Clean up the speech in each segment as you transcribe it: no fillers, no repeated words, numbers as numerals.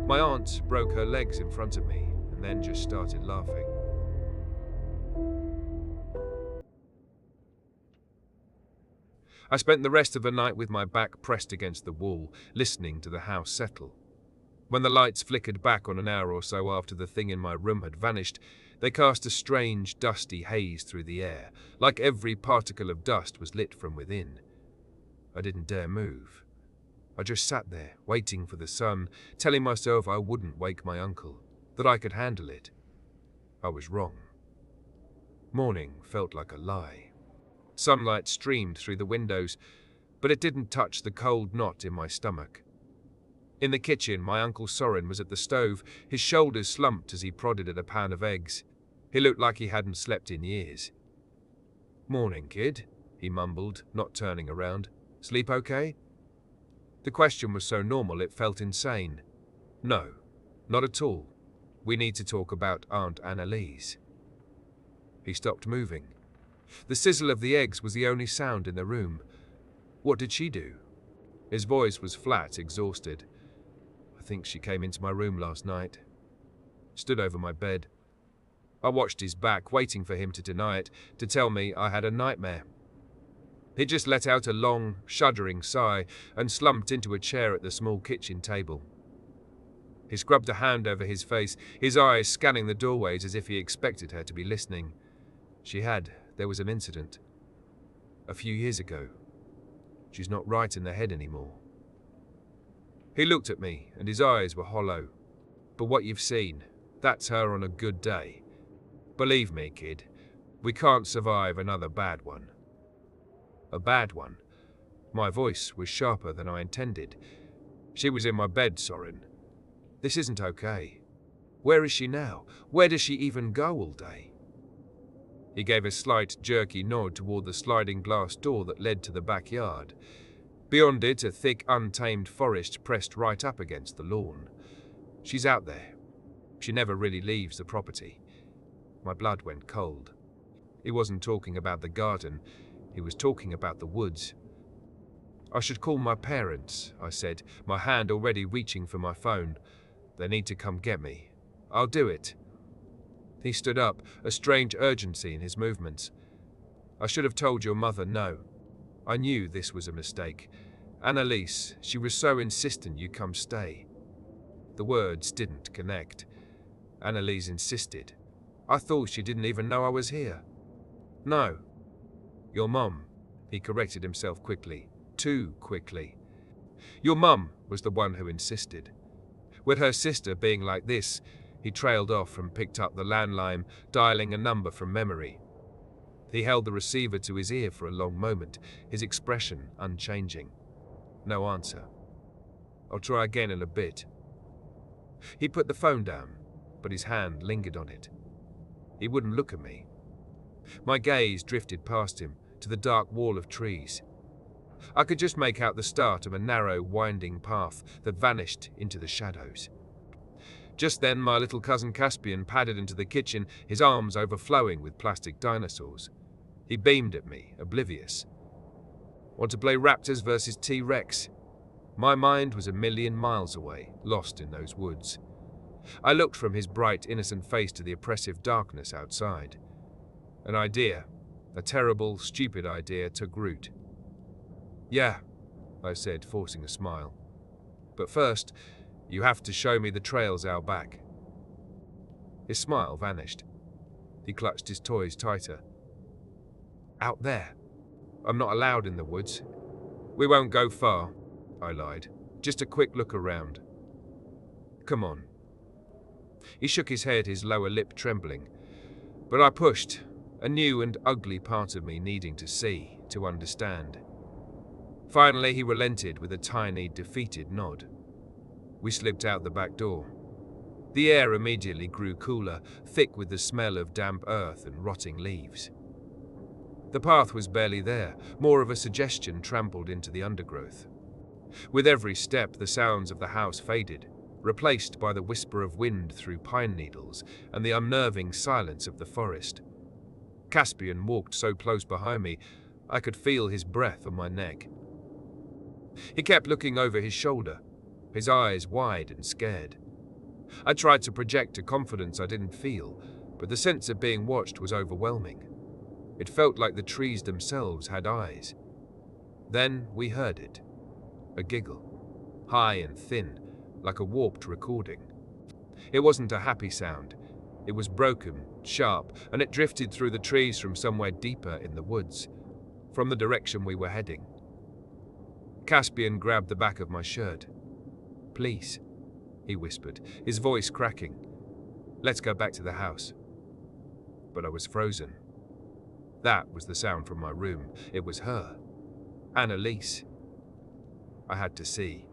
My aunt broke her legs in front of me and then just started laughing. I spent the rest of the night with my back pressed against the wall, listening to the house settle. When the lights flickered back on an hour or so after the thing in my room had vanished, they cast a strange, dusty haze through the air, like every particle of dust was lit from within. I didn't dare move. I just sat there, waiting for the sun, telling myself I wouldn't wake my uncle, that I could handle it. I was wrong. Morning felt like a lie. Sunlight streamed through the windows, but it didn't touch the cold knot in my stomach. In the kitchen, my Uncle Soren was at the stove, his shoulders slumped as he prodded at a pan of eggs. He looked like he hadn't slept in years. "Morning, kid," he mumbled, not turning around. "Sleep okay?" The question was so normal it felt insane. "No, not at all. We need to talk about Aunt Annalise." He stopped moving. The sizzle of the eggs was the only sound in the room. "What did she do?" His voice was flat, exhausted. "I think she came into my room last night. Stood over my bed." I watched his back, waiting for him to deny it, to tell me I had a nightmare. He just let out a long, shuddering sigh and slumped into a chair at the small kitchen table. He scrubbed a hand over his face, his eyes scanning the doorways as if he expected her to be listening. There was an incident. A few years ago. She's not right in the head anymore. He looked at me, and his eyes were hollow. "But what you've seen, that's her on a good day. Believe me, kid, we can't survive another bad one." "A bad one?" My voice was sharper than I intended. "She was in my bed, Soren. This isn't okay. Where is she now? Where does she even go all day?" He gave a slight, jerky nod toward the sliding glass door that led to the backyard. Beyond it, a thick, untamed forest pressed right up against the lawn. "She's out there. She never really leaves the property." My blood went cold. He wasn't talking about the garden. He was talking about the woods. "I should call my parents," I said, my hand already reaching for my phone. "They need to come get me. I'll do it." He stood up, a strange urgency in his movements. "I should have told your mother no. I knew this was a mistake. Annalise, she was so insistent you come stay." The words didn't connect. Annalise insisted. I thought she didn't even know I was here. "No. Your mum," he corrected himself quickly. Too quickly. "Your mum was the one who insisted." With her sister being like this, he trailed off and picked up the landline, dialing a number from memory. He held the receiver to his ear for a long moment, his expression unchanging. No answer. "I'll try again in a bit." He put the phone down, but his hand lingered on it. He wouldn't look at me. My gaze drifted past him, to the dark wall of trees. I could just make out the start of a narrow, winding path that vanished into the shadows. Just then, my little cousin Caspian padded into the kitchen, his arms overflowing with plastic dinosaurs. He beamed at me, oblivious. "Want to play Raptors versus T-Rex?" My mind was a million miles away, lost in those woods. I looked from his bright, innocent face to the oppressive darkness outside. An idea, a terrible, stupid idea, took root. "Yeah," I said, forcing a smile. "But first, you have to show me the trails out back." His smile vanished. He clutched his toys tighter. "Out there. I'm not allowed in the woods." "We won't go far," I lied. "Just a quick look around." "Come on." He shook his head, his lower lip trembling. But I pushed, a new and ugly part of me needing to see, to understand. Finally, he relented with a tiny, defeated nod. We slipped out the back door. The air immediately grew cooler, thick with the smell of damp earth and rotting leaves. The path was barely there, more of a suggestion trampled into the undergrowth. With every step, the sounds of the house faded, replaced by the whisper of wind through pine needles and the unnerving silence of the forest. Caspian walked so close behind me, I could feel his breath on my neck. He kept looking over his shoulder. his eyes wide and scared. I tried to project a confidence I didn't feel, but the sense of being watched was overwhelming. It felt like the trees themselves had eyes. Then we heard it. A giggle, high and thin, like a warped recording. It wasn't a happy sound. It was broken, sharp, and it drifted through the trees from somewhere deeper in the woods, from the direction we were heading. Caspian grabbed the back of my shirt. "Please," he whispered, his voice cracking. "Let's go back to the house." But I was frozen. That was the sound from my room. It was her. Annalise. I had to see.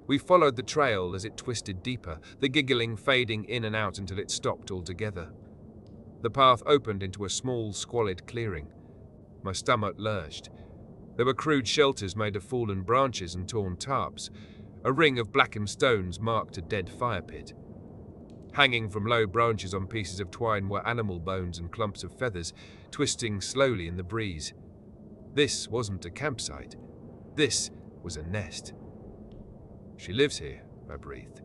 We followed the trail as it twisted deeper, the giggling fading in and out until it stopped altogether. The path opened into a small, squalid clearing. My stomach lurched. There were crude shelters made of fallen branches and torn tarps. A ring of blackened stones marked a dead fire pit. Hanging from low branches on pieces of twine were animal bones and clumps of feathers, twisting slowly in the breeze. This wasn't a campsite. This was a nest. "She lives here," I breathed.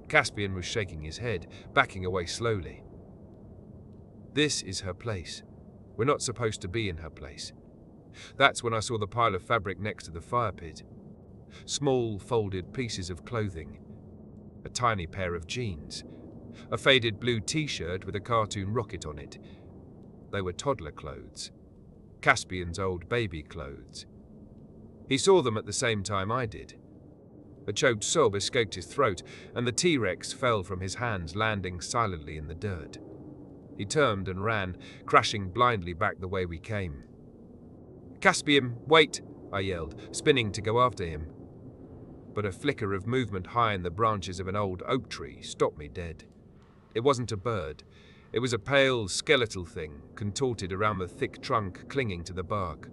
Caspian was shaking his head, backing away slowly. "This is her place. We're not supposed to be in her place." That's when I saw the pile of fabric next to the fire pit. Small, folded pieces of clothing. A tiny pair of jeans. A faded blue t-shirt with a cartoon rocket on it. They were toddler clothes. Caspian's old baby clothes. He saw them at the same time I did. A choked sob escaped his throat, and the T-Rex fell from his hands, landing silently in the dirt. He turned and ran, crashing blindly back the way we came. "Caspian, wait!" I yelled, spinning to go after him. But a flicker of movement high in the branches of an old oak tree stopped me dead. It wasn't a bird. It was a pale, skeletal thing, contorted around the thick trunk clinging to the bark.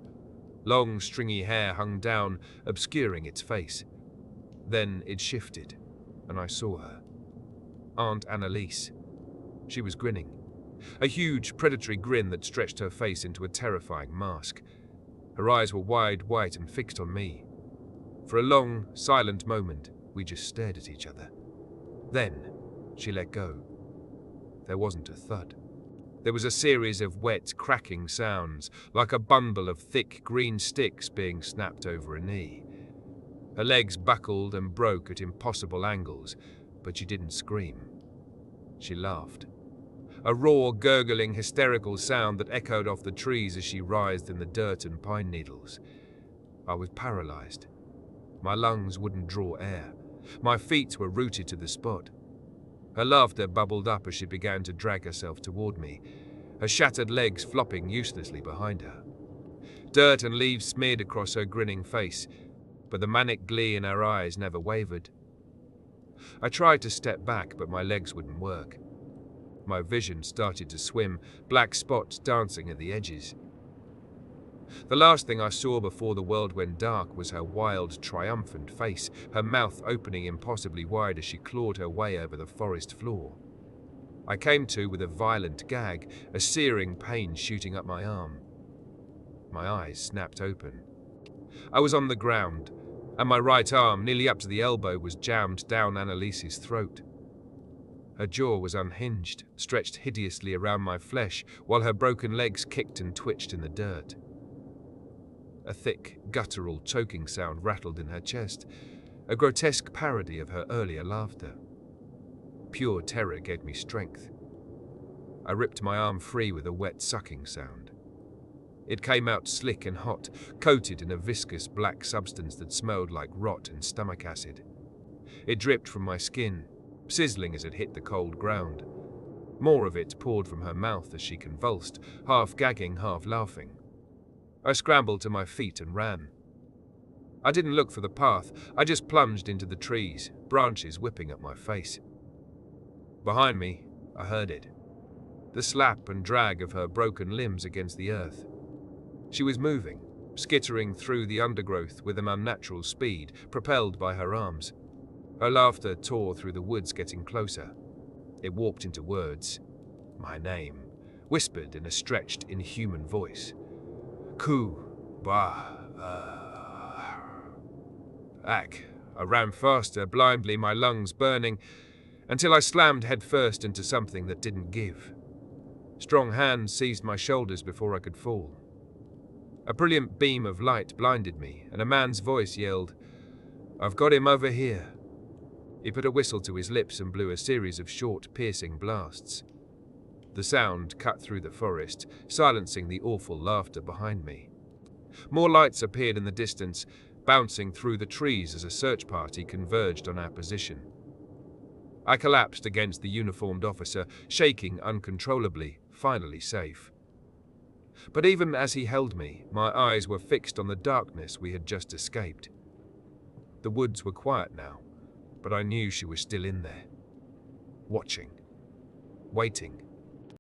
Long, stringy hair hung down, obscuring its face. Then it shifted, and I saw her. Aunt Annalise. She was grinning. A huge, predatory grin that stretched her face into a terrifying mask. Her eyes were wide, white, and fixed on me. For a long, silent moment, we just stared at each other. Then, she let go. There wasn't a thud. There was a series of wet, cracking sounds, like a bundle of thick green sticks being snapped over a knee. Her legs buckled and broke at impossible angles, but she didn't scream. She laughed. A raw, gurgling, hysterical sound that echoed off the trees as she writhed in the dirt and pine needles. I was paralyzed. My lungs wouldn't draw air. My feet were rooted to the spot. Her laughter bubbled up as she began to drag herself toward me, her shattered legs flopping uselessly behind her. Dirt and leaves smeared across her grinning face, but the manic glee in her eyes never wavered. I tried to step back, but my legs wouldn't work. My vision started to swim, black spots dancing at the edges. The last thing I saw before the world went dark was her wild, triumphant face, her mouth opening impossibly wide as she clawed her way over the forest floor. I came to with a violent gag, a searing pain shooting up my arm. My eyes snapped open. I was on the ground, and my right arm, nearly up to the elbow, was jammed down Annalise's throat. Her jaw was unhinged, stretched hideously around my flesh, while her broken legs kicked and twitched in the dirt. A thick, guttural, choking sound rattled in her chest, a grotesque parody of her earlier laughter. Pure terror gave me strength. I ripped my arm free with a wet sucking sound. It came out slick and hot, coated in a viscous black substance that smelled like rot and stomach acid. It dripped from my skin, sizzling as it hit the cold ground. More of it poured from her mouth as she convulsed, half gagging, half laughing. I scrambled to my feet and ran. I didn't look for the path, I just plunged into the trees, branches whipping at my face. Behind me, I heard it. The slap and drag of her broken limbs against the earth. She was moving, skittering through the undergrowth with an unnatural speed, propelled by her arms. Her laughter tore through the woods, getting closer. It warped into words. My name, whispered in a stretched, inhuman voice. Ku, ba, ak, I ran faster, blindly, my lungs burning, until I slammed headfirst into something that didn't give. Strong hands seized my shoulders before I could fall. A brilliant beam of light blinded me, and a man's voice yelled, "I've got him over here." He put a whistle to his lips and blew a series of short, piercing blasts. The sound cut through the forest, silencing the awful laughter behind me. More lights appeared in the distance, bouncing through the trees as a search party converged on our position. I collapsed against the uniformed officer, shaking uncontrollably, finally safe. But even as he held me, my eyes were fixed on the darkness we had just escaped. The woods were quiet now, but I knew she was still in there, watching, waiting.